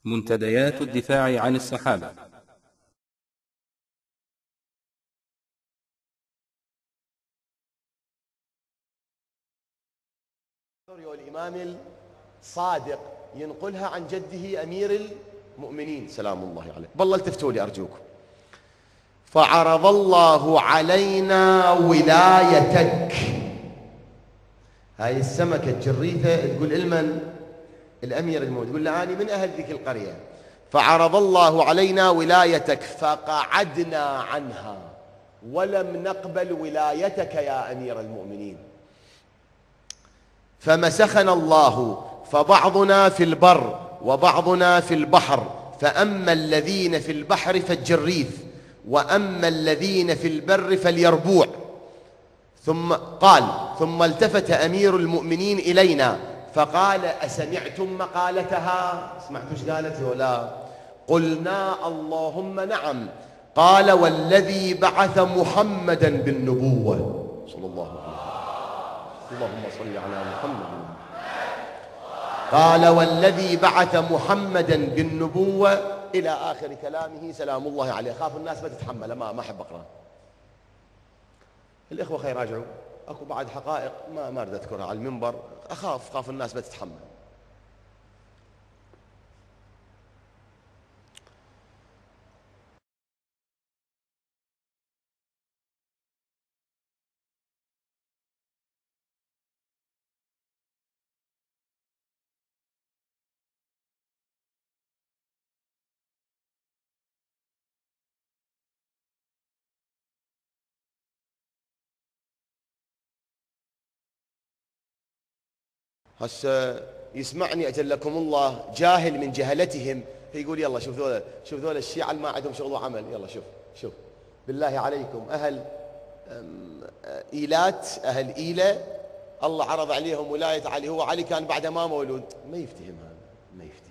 منتديات الدفاع عن الصحابة. الإمام الصادق ينقلها عن جده أمير المؤمنين سلام الله عليه. بالله التفتوا لي أرجوكم. فعرض الله علينا ولايتك. هاي السمكة الجريثة تقول المن؟ الأمير المؤمنين. تقول له أنا من أهل ذيك القرية. فعرض الله علينا ولايتك فقعدنا عنها ولم نقبل ولايتك يا أمير المؤمنين. فمسخنا الله فبعضنا في البر وبعضنا في البحر، فأما الذين في البحر فالجريث وأما الذين في البر فاليربوع. ثم التفت أمير المؤمنين إلينا فقال أسمعتم مقالتها؟ سمعتوا ايش قالت ولا؟ قلنا اللهم نعم. قال والذي بعث محمدا بالنبوة صلى الله عليه وسلم. اللهم صل على محمد. قال والذي بعث محمدا بالنبوة إلى آخر كلامه سلام الله عليه. خاف الناس ما تتحمل، ما أحب أقرأ. الإخوة خير راجعوا، أكو بعد حقائق ما أريد أذكرها على المنبر، خاف الناس ما تتحمل. هسه يسمعني أجلكم الله جاهل من جهلتهم يقول يلا شوف ذولا الشيعة ما عندهم شغل وعمل. يلا شوف بالله عليكم أهل إيلات، أهل إيلة الله عرض عليهم ولاية علي. هو علي كان بعد ما مولود. ما يفتهم هذا، ما يفتهم.